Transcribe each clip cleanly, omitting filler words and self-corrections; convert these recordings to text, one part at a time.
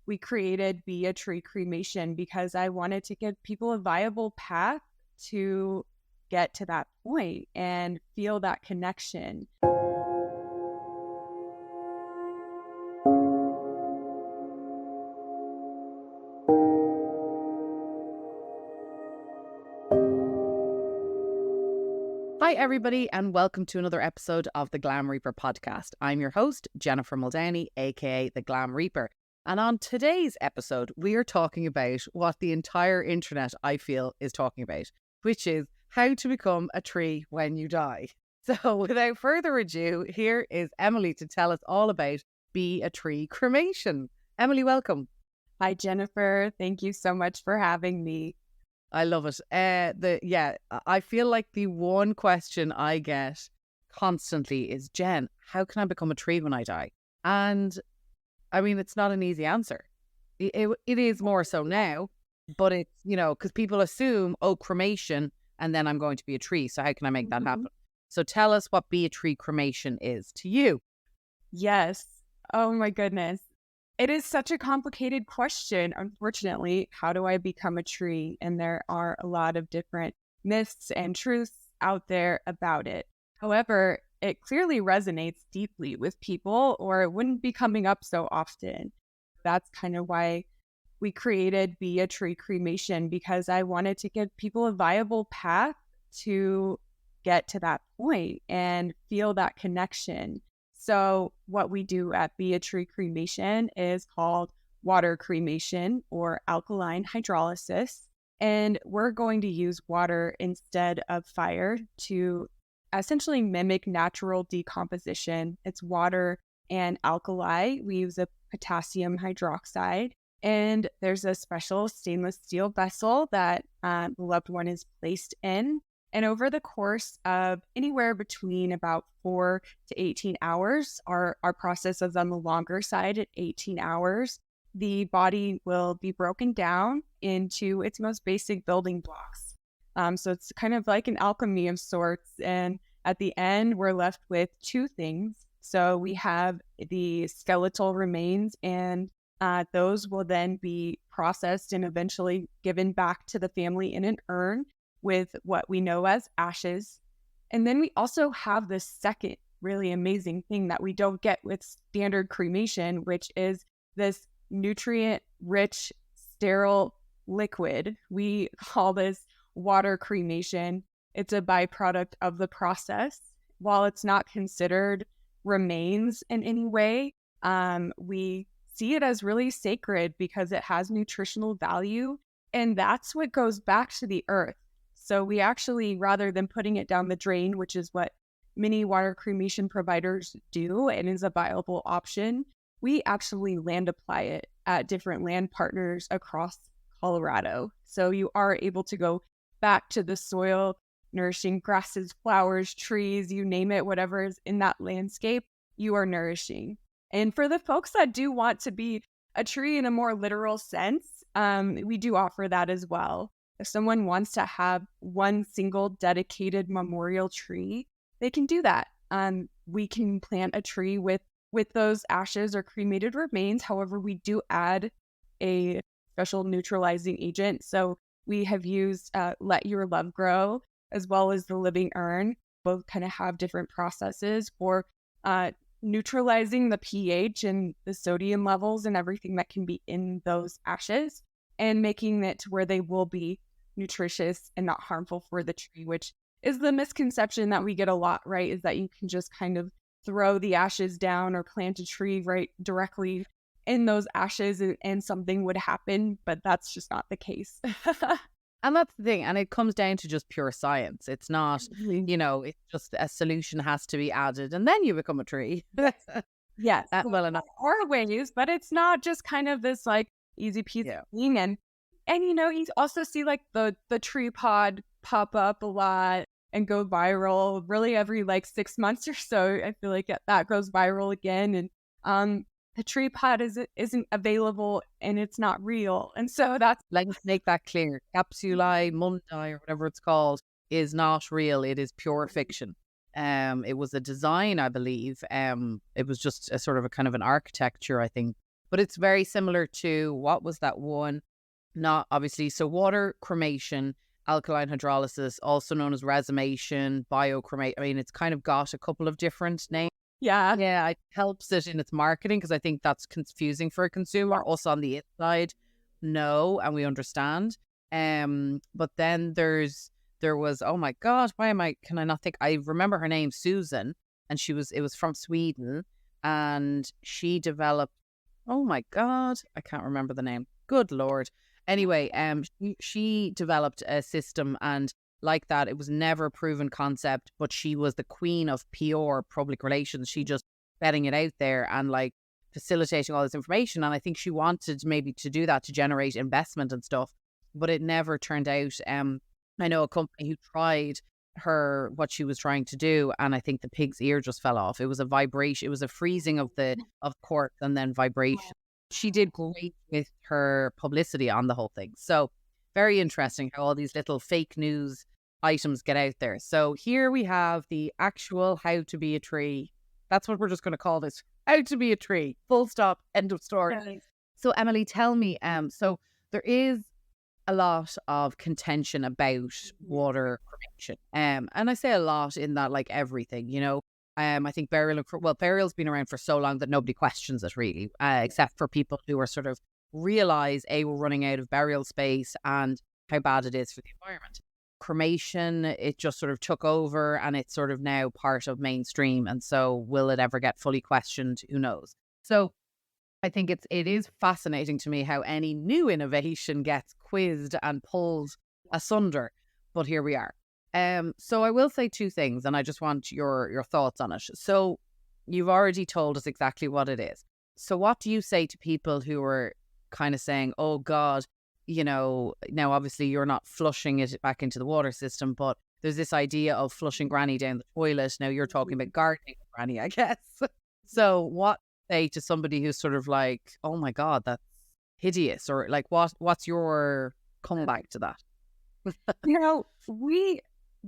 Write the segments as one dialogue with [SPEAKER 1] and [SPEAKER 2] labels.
[SPEAKER 1] we created Be a Tree Cremation because I wanted to give people a viable path to get to that point and feel that connection.
[SPEAKER 2] Hi, everybody, and welcome to another episode of the Glam Reaper Podcast. I'm your host, Jennifer Muldowney, aka the Glam Reaper. And on today's episode, we are talking about what the entire internet, I feel, is talking about, which is how to become a tree when you die. So without further ado, here is Emily to tell us all about Be a Tree Cremation. Emily, welcome.
[SPEAKER 1] Hi, Jennifer. Thank you so much for having me.
[SPEAKER 2] I love it. I feel like the one question I get constantly is, Jen, how can I become a tree when I die? And I mean, it's not an easy answer. It is more so now, but it's, because people assume, cremation, and then I'm going to be a tree. So how can I make that happen? So tell us what Be a Tree Cremation is to you.
[SPEAKER 1] Yes. Oh my goodness. It is such a complicated question. Unfortunately, how do I become a tree? And there are a lot of different myths and truths out there about it. However, it clearly resonates deeply with people, or it wouldn't be coming up so often. That's kind of why we created Be a Tree Cremation, because I wanted to give people a viable path to get to that point and feel that connection. So what we do at Be a Tree Cremation is called water cremation or alkaline hydrolysis. And we're going to use water instead of fire to essentially mimic natural decomposition. It's water and alkali. We use a potassium hydroxide. And there's a special stainless steel vessel that the loved one is placed in. And over the course of anywhere between about 4 to 18 hours, our process is on the longer side at 18 hours, the body will be broken down into its most basic building blocks. So it's kind of like an alchemy of sorts. And at the end, we're left with two things. So we have the skeletal remains, and those will then be processed and eventually given back to the family in an urn with what we know as ashes. And then we also have this second really amazing thing that we don't get with standard cremation, which is this nutrient-rich, sterile liquid. We call this water cremation. It's a byproduct of the process. While it's not considered remains in any way, we see it as really sacred because it has nutritional value, and that's what goes back to the earth. So we actually, rather than putting it down the drain, which is what many water cremation providers do and is a viable option, we actually land apply it at different land partners across Colorado. So you are able to go back to the soil, nourishing grasses, flowers, trees, you name it, whatever is in that landscape, you are nourishing. And for the folks that do want to be a tree in a more literal sense, we do offer that as well. If someone wants to have one single dedicated memorial tree, they can do that. We can plant a tree with those ashes or cremated remains. However, we do add a special neutralizing agent. So we have used Let Your Love Grow as well as the Living Urn. Both kind of have different processes for neutralizing the pH and the sodium levels and everything that can be in those ashes, and making it to where they will be nutritious and not harmful for the tree, which is the misconception that we get a lot, right? Is that you can just kind of throw the ashes down or plant a tree right directly in those ashes and something would happen, but that's just not the case.
[SPEAKER 2] And that's the thing. And it comes down to just pure science. It's not, it's just a solution has to be added and then you become a tree.
[SPEAKER 1] Yes.
[SPEAKER 2] Well enough.
[SPEAKER 1] Or ways, but it's not just kind of this like easy peasy thing. And you also see like the tree pod pop up a lot and go viral really every like 6 months or so. I feel like that goes viral again. And the tree pod isn't available and it's not real. And so that's...
[SPEAKER 2] Let's make that clear. Capsuli mundi or whatever it's called is not real. It is pure fiction. It was a design, I believe. It was just a sort of a kind of an architecture, I think, But it's very similar to, what was that one? Not obviously. So water cremation, alkaline hydrolysis, also known as resomation, biocremate. I mean, it's kind of got a couple of different names.
[SPEAKER 1] Yeah.
[SPEAKER 2] Yeah, it helps it in its marketing because I think that's confusing for a consumer. Also on the inside, no, and we understand. But then there was, oh my God, can I not think? I remember her name, Susan, and it was from Sweden, and she developed, oh my God, I can't remember the name. Good Lord. Anyway, she developed a system, and like that, it was never a proven concept, but she was the queen of PR, public relations. She just betting it out there and like facilitating all this information. And I think she wanted maybe to do that to generate investment and stuff, but it never turned out. I know a company who tried what she was trying to do, and I think the pig's ear just fell off. It was a vibration. It was a freezing of quartz and then vibration. She did great with her publicity on the whole thing. So very interesting how all these little fake news items get out there. So here we have the actual how to be a tree. That's what we're just going to call this. How to be a tree. Full stop. End of story.
[SPEAKER 1] Yes.
[SPEAKER 2] So Emily, tell me, so there is a lot of contention about water cremation. And I say a lot in that, like everything, you know. I think burial's been around for so long that nobody questions it really, except for people who are sort of realize we're running out of burial space and how bad it is for the environment. Cremation, it just sort of took over and it's sort of now part of mainstream. And so will it ever get fully questioned? Who knows? So I think it is fascinating to me how any new innovation gets quizzed and pulled asunder. But here we are. So I will say two things, and I just want your thoughts on it. So you've already told us exactly what it is. So what do you say to people who are kind of saying, oh God, you know, now obviously you're not flushing it back into the water system, but there's this idea of flushing granny down the toilet. Now you're talking about gardening with granny, I guess. So what say to somebody who's sort of like, oh my God, that's hideous, or like what's your comeback to that?
[SPEAKER 1] You know, we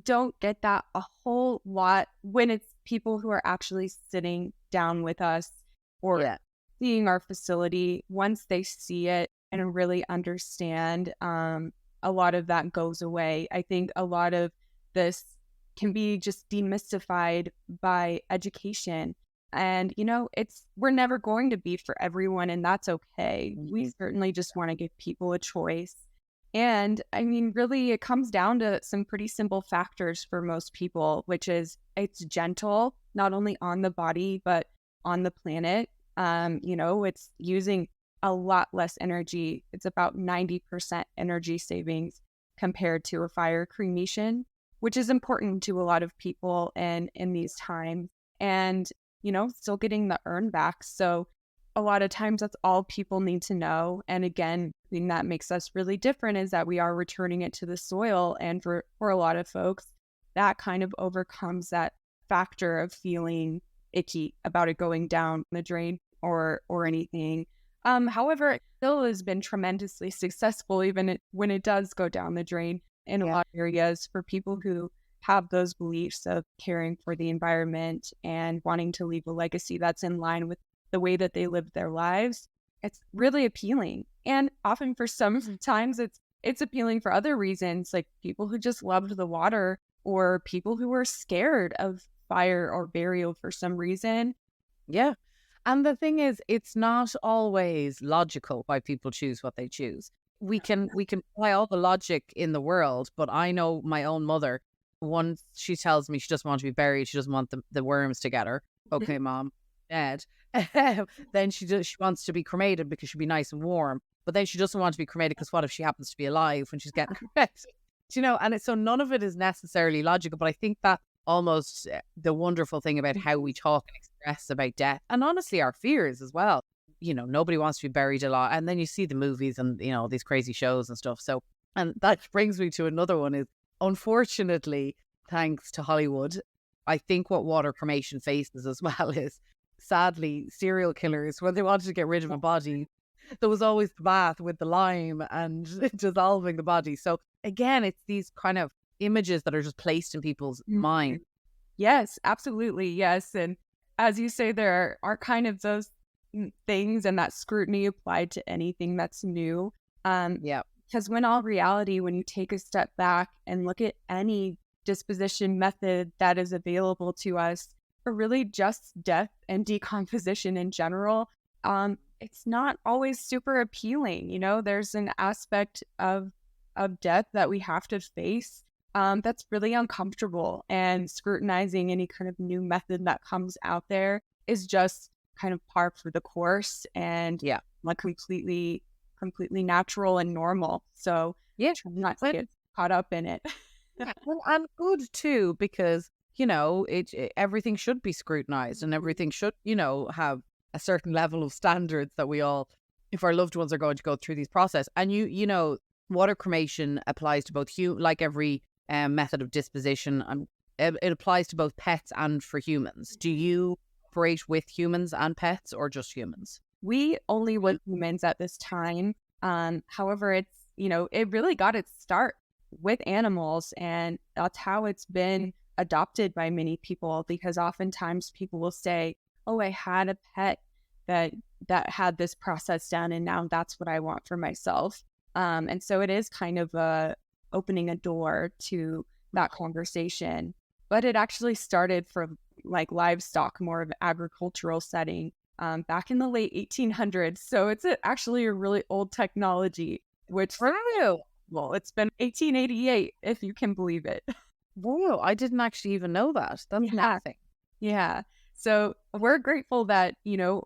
[SPEAKER 1] don't get that a whole lot when it's people who are actually sitting down with us or seeing our facility. Once they see it and really understand, a lot of that goes away. I think a lot of this can be just demystified by education. And, you know, we're never going to be for everyone, and that's okay. We certainly just want to give people a choice. And I mean, really, it comes down to some pretty simple factors for most people, which is it's gentle, not only on the body, but on the planet. You know, it's using a lot less energy. It's about 90% energy savings compared to a fire cremation, which is important to a lot of people in these times. And, you know, still getting the earn back. So a lot of times that's all people need to know. And again, the thing that makes us really different is that we are returning it to the soil. And for a lot of folks, that kind of overcomes that factor of feeling icky about it going down the drain or anything. However, it still has been tremendously successful, even when it does go down the drain in a lot of areas, for people who have those beliefs of caring for the environment and wanting to leave a legacy that's in line with the way that they live their lives. It's really appealing. And often for some times it's appealing for other reasons, like people who just loved the water or people who were scared of fire or burial for some reason.
[SPEAKER 2] Yeah. And the thing is, it's not always logical why people choose what they choose. We can apply all the logic in the world, but I know my own mother, once she tells me she doesn't want to be buried, she doesn't want the worms to get her. Okay, Mom, dead. Then she wants to be cremated because she'll be nice and warm. But then she doesn't want to be cremated because what if she happens to be alive when she's getting cremated? You know, and so none of it is necessarily logical. But I think that almost the wonderful thing about how we talk and express about death, and honestly our fears as well. You know, nobody wants to be buried alive, and then you see the movies and, you know, these crazy shows and stuff. So, and that brings me to another one is, unfortunately, thanks to Hollywood, I think what water cremation faces as well is, sadly, serial killers, when they wanted to get rid of a body, there was always the bath with the lime and dissolving the body. So again, it's these kind of images that are just placed in people's mind.
[SPEAKER 1] Yes, absolutely. Yes. And as you say, there are kind of those things and that scrutiny applied to anything that's new.
[SPEAKER 2] Yeah.
[SPEAKER 1] Because when all reality, when you take a step back and look at any disposition method that is available to us, or really just death and decomposition in general, it's not always super appealing. There's an aspect of death that we have to face that's really uncomfortable, and scrutinizing any kind of new method that comes out there is just kind of par for the course, and like completely natural and normal. So try not to get caught up in it.
[SPEAKER 2] And good too, because everything should be scrutinized, and everything should have a certain level of standards that we all, if our loved ones are going to go through these process. And water cremation applies to both like every method of disposition, and it applies to both pets and for humans. Do you operate with humans and pets, or just humans?
[SPEAKER 1] We only with humans at this time. However, it's it really got its start with animals, and that's how it's been adopted by many people, because oftentimes people will say, oh, I had a pet that had this process done, and now that's what I want for myself. And so it is kind of opening a door to that conversation. But it actually started from like livestock, more of an agricultural setting, back in the late 1800s. So it's actually a really old technology, which, well, it's been 1888, if you can believe it.
[SPEAKER 2] Whoa, I didn't actually even know that. That's nothing.
[SPEAKER 1] Yeah. So we're grateful that,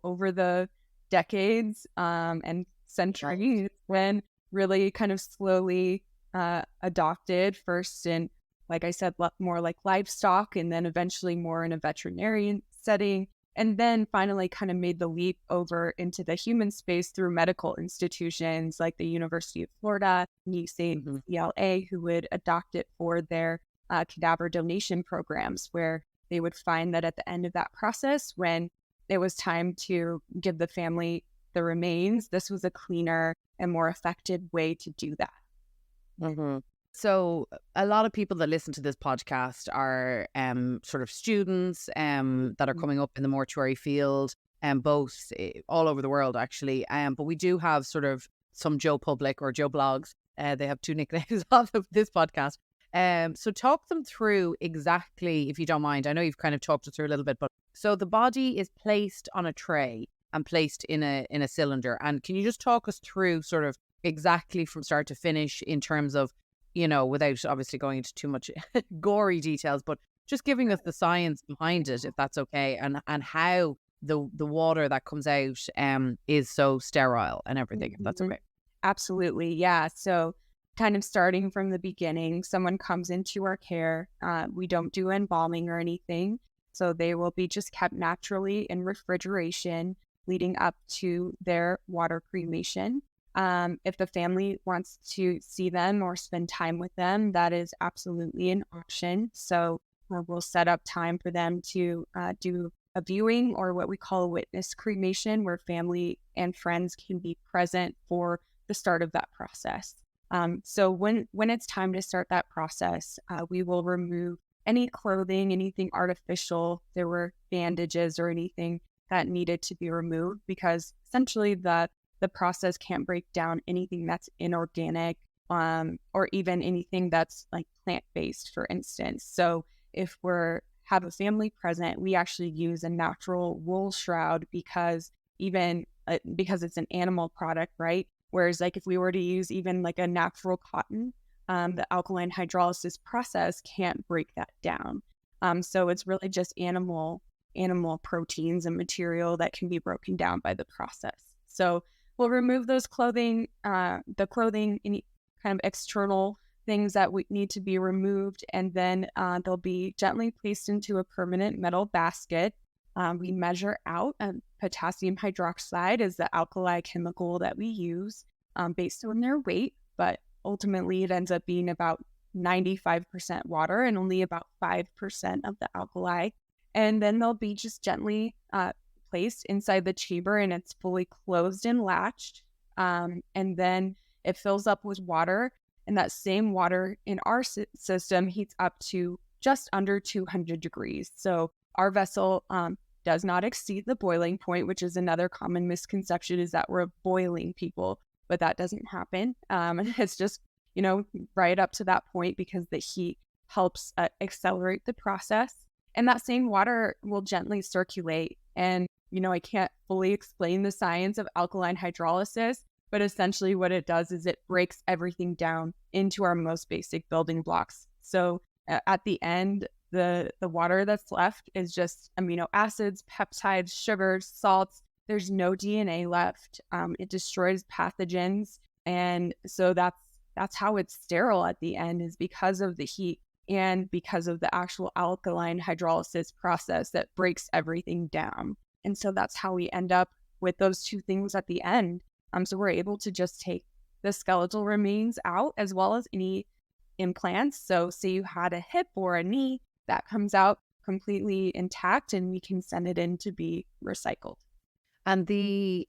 [SPEAKER 1] over the decades and centuries, when really kind of slowly adopted first in, like I said, more like livestock, and then eventually more in a veterinarian setting, and then finally kind of made the leap over into the human space through medical institutions like the University of Florida, UCLA, who would adopt it for their cadaver donation programs, where they would find that at the end of that process, when it was time to give the family the remains, this was a cleaner and more effective way to do that.
[SPEAKER 2] Mm-hmm. So a lot of people that listen to this podcast are sort of students that are coming up in the mortuary field, both all over the world, actually. But we do have sort of some Joe Public or Joe Blogs. They have two nicknames of this podcast. So talk them through exactly, if you don't mind. I know you've kind of talked it through a little bit, but so the body is placed on a tray and placed in a cylinder. And can you just talk us through sort of exactly from start to finish in terms of, without obviously going into too much gory details, but just giving us the science behind it, if that's okay, and how the water that comes out is so sterile and everything, if that's okay.
[SPEAKER 1] Absolutely. Yeah. So kind of starting from the beginning, someone comes into our care. We don't do embalming or anything. So they will be just kept naturally in refrigeration leading up to their water cremation. If the family wants to see them or spend time with them, that is absolutely an option. So we'll set up time for them to do a viewing, or what we call a witness cremation, where family and friends can be present for the start of that process. So when it's time to start that process, we will remove any clothing, anything artificial. There were bandages or anything that needed to be removed, because essentially the process can't break down anything that's inorganic, or even anything that's like plant-based, for instance. So if have a family present, we actually use a natural wool shroud, because it's an animal product, right? Whereas like if we were to use even like a natural cotton, the alkaline hydrolysis process can't break that down. So it's really just animal proteins and material that can be broken down by the process. So we'll remove those clothing, any kind of external things that we need to be removed, and then they'll be gently placed into a permanent metal basket. We measure out, potassium hydroxide is the alkali chemical that we use based on their weight, but ultimately it ends up being about 95% water and only about 5% of the alkali. And then they'll be just gently placed inside the chamber, and it's fully closed and latched. And then it fills up with water, and that same water in our system heats up to just under 200 degrees. So our vessel does not exceed the boiling point, which is another common misconception, is that we're boiling people, but that doesn't happen. It's just, right up to that point because the heat helps accelerate the process. And that same water will gently circulate. And, I can't fully explain the science of alkaline hydrolysis, but essentially what it does is it breaks everything down into our most basic building blocks. So at the end, the water that's left is just amino acids, peptides, sugars, salts. There's no DNA left. It destroys pathogens. And so that's how it's sterile at the end, is because of the heat and because of the actual alkaline hydrolysis process that breaks everything down. And so that's how we end up with those two things at the end. So we're able to just take the skeletal remains out as well as any implants. So say you had a hip or a knee, that comes out completely intact and we can send it in to be recycled.
[SPEAKER 2] And the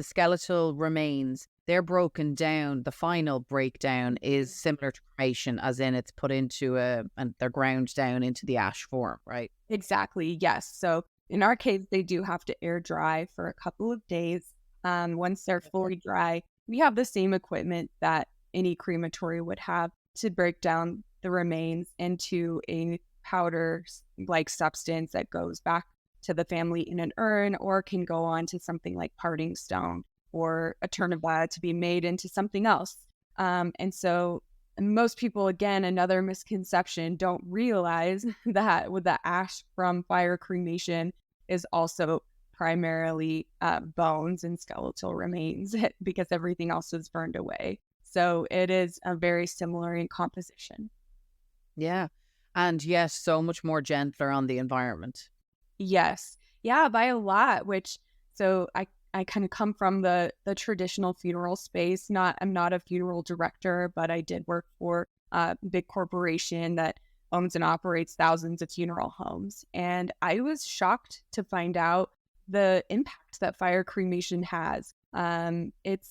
[SPEAKER 2] skeletal remains, they're broken down. The final breakdown is similar to cremation, as in it's put into and they're ground down into the ash form, right?
[SPEAKER 1] Exactly. Yes. So in our case, they do have to air dry for a couple of days. Once they're fully dry, we have the same equipment that any crematory would have to break down the remains into a powder-like substance that goes back to the family in an urn, or can go on to something like parting stone or a turnabout to be made into something else. And so most people, again, another misconception, don't realize that with the ash from fire cremation is also primarily bones and skeletal remains because everything else is burned away. So it is very similar in composition.
[SPEAKER 2] Yeah. And yes, so much more gentler on the environment.
[SPEAKER 1] Yes. Yeah, by a lot, so I kind of come from the traditional funeral space. I'm not a funeral director, but I did work for a big corporation that owns and operates thousands of funeral homes. And I was shocked to find out the impact that fire cremation has. It's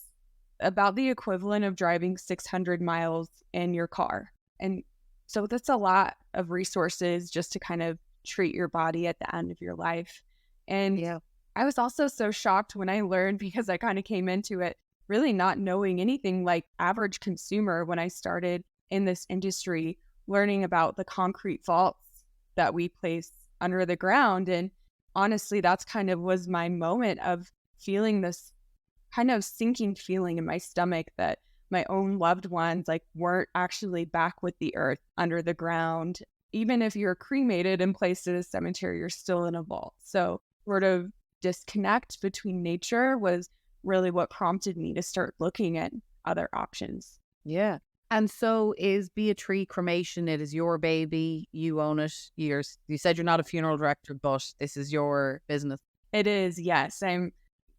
[SPEAKER 1] about the equivalent of driving 600 miles in your car. And so that's a lot of resources just to kind of treat your body at the end of your life. And
[SPEAKER 2] yeah.
[SPEAKER 1] I was also so shocked when I learned, because I kind of came into it really not knowing anything like average consumer when I started in this industry, learning about the concrete vaults that we place under the ground. And honestly, that's kind of was my moment of feeling this kind of sinking feeling in my stomach that my own loved ones weren't actually back with the earth under the ground. Even if you're cremated and placed in a cemetery, you're still in a vault. So sort of disconnect between nature was really what prompted me to start looking at other options.
[SPEAKER 2] Yeah. And so is Tree Cremation, it is your baby, you own it. You said you're not a funeral director, but this is your business.
[SPEAKER 1] It is, yes. I'm,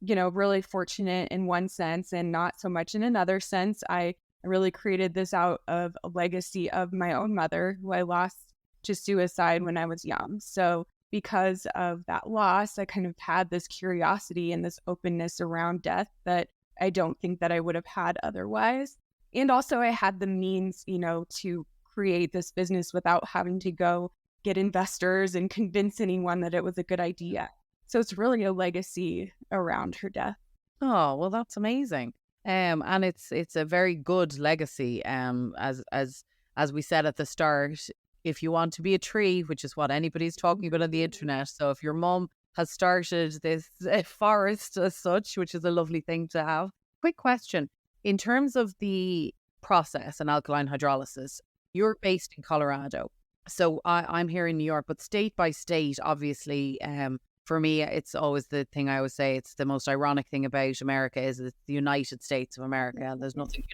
[SPEAKER 1] really fortunate in one sense and not so much in another sense. I really created this out of a legacy of my own mother, who I lost to suicide when I was young. So because of that loss, I kind of had this curiosity and this openness around death that I don't think that I would have had otherwise. And also I had the means, to create this business without having to go get investors and convince anyone that it was a good idea. So it's really a legacy around her death.
[SPEAKER 2] Oh, well, that's amazing. And it's a very good legacy. As we said at the start, if you want to be a tree, which is what anybody's talking about on the internet. So if your mum has started this forest as such, which is a lovely thing to have. Quick question. In terms of the process and alkaline hydrolysis, you're based in Colorado. So I'm here in New York, but state by state, obviously, for me, it's always the thing I always say, it's the most ironic thing about America is it's the United States of America, and there's nothing.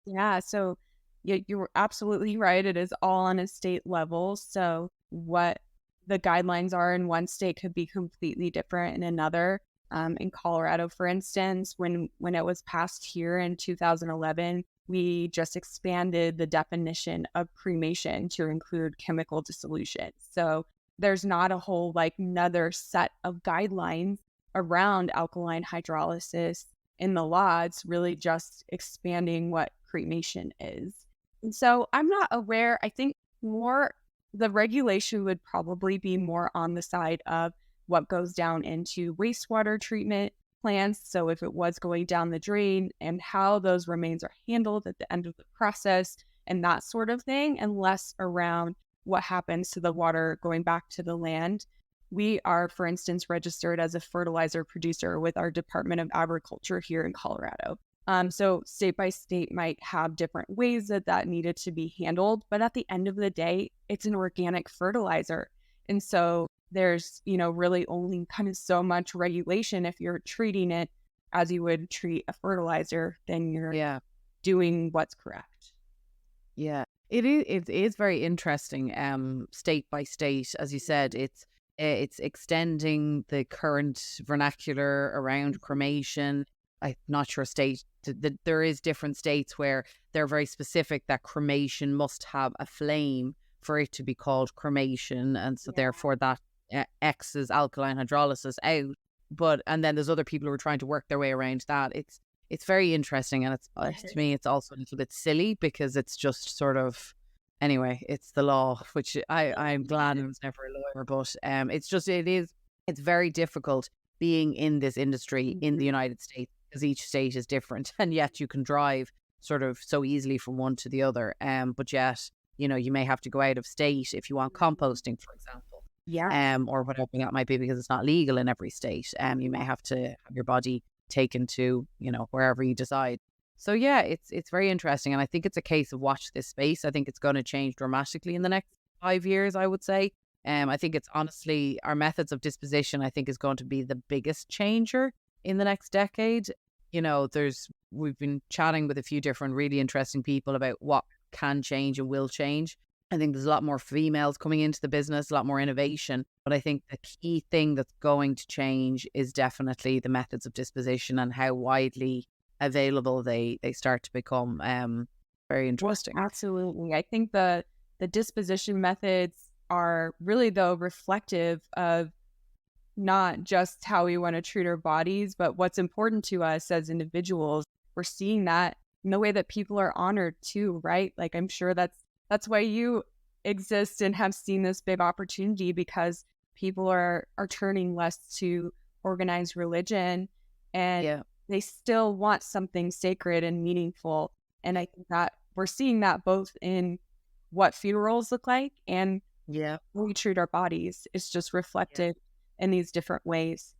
[SPEAKER 1] Yeah, so you're absolutely right. It is all on a state level. So what the guidelines are in one state could be completely different in another. In Colorado, for instance, when it was passed here in 2011, we just expanded the definition of cremation to include chemical dissolution. So there's not a whole another set of guidelines around alkaline hydrolysis in the law. It's really just expanding what cremation is. And so I'm not aware, I think more the regulation would probably be more on the side of what goes down into wastewater treatment plants. So if it was going down the drain and how those remains are handled at the end of the process and that sort of thing, and less around what happens to the water going back to the land. We are, for instance, registered as a fertilizer producer with our Department of Agriculture here in Colorado. So state by state might have different ways that needed to be handled. But at the end of the day, it's an organic fertilizer. And so there's, really only kind of so much regulation. If you're treating it as you would treat a fertilizer, then you're doing what's correct.
[SPEAKER 2] Yeah, it is very interesting. State by state, as you said, it's extending the current vernacular around cremation. I'm not sure that there is different states where they're very specific that cremation must have a flame for it to be called cremation, and so therefore that X's alkaline hydrolysis out. And then there's other people who are trying to work their way around that. It's very interesting, and it's to me it's also a little bit silly because it's just sort of, anyway, it's the law, which I'm glad I was never a lawyer, but it's very difficult being in this industry in the United States because each state is different, and yet you can drive sort of so easily from one to the other. But yet, you may have to go out of state if you want composting, for example. Or whatever that might be, because it's not legal in every state. You may have to have your body taken to, wherever you decide. So yeah, it's very interesting, and I think it's a case of watch this space. I think it's going to change dramatically in the next 5 years, I would say. I think it's honestly our methods of disposition, I think, is going to be the biggest changer in the next decade. We've been chatting with a few different really interesting people about what can change and will change. I think there's a lot more females coming into the business, a lot more innovation. But I think the key thing that's going to change is definitely the methods of disposition and how widely available they start to become. Very interesting.
[SPEAKER 1] Well, absolutely. I think the disposition methods are really, though, reflective of not just how we want to treat our bodies, but what's important to us as individuals. We're seeing that in the way that people are honored too, right? Like, I'm sure that's why you exist and have seen this big opportunity, because people are turning less to organized religion, and they still want something sacred and meaningful. And I think that we're seeing that both in what funerals look like and how we treat our bodies. It's just reflected in these different ways.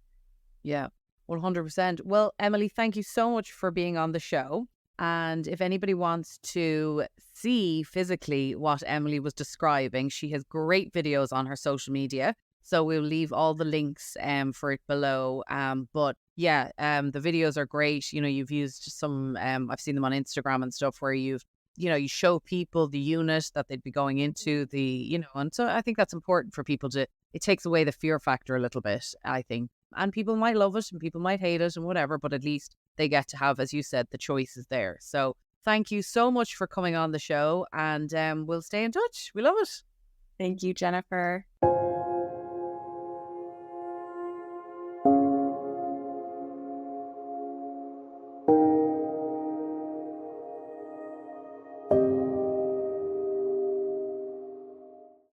[SPEAKER 2] Yeah, 100%. Well, Emily, thank you so much for being on the show. And if anybody wants to see physically what Emily was describing, she has great videos on her social media. So we'll leave all the links for it below. But the videos are great. You've used some, I've seen them on Instagram and stuff where you show people the unit that they'd be going into, and so I think that's important for people it takes away the fear factor a little bit, I think. And people might love it and people might hate it and whatever, but at least they get to have, as you said, the choices there. So thank you so much for coming on the show, and we'll stay in touch. We love it.
[SPEAKER 1] Thank you, Jennifer.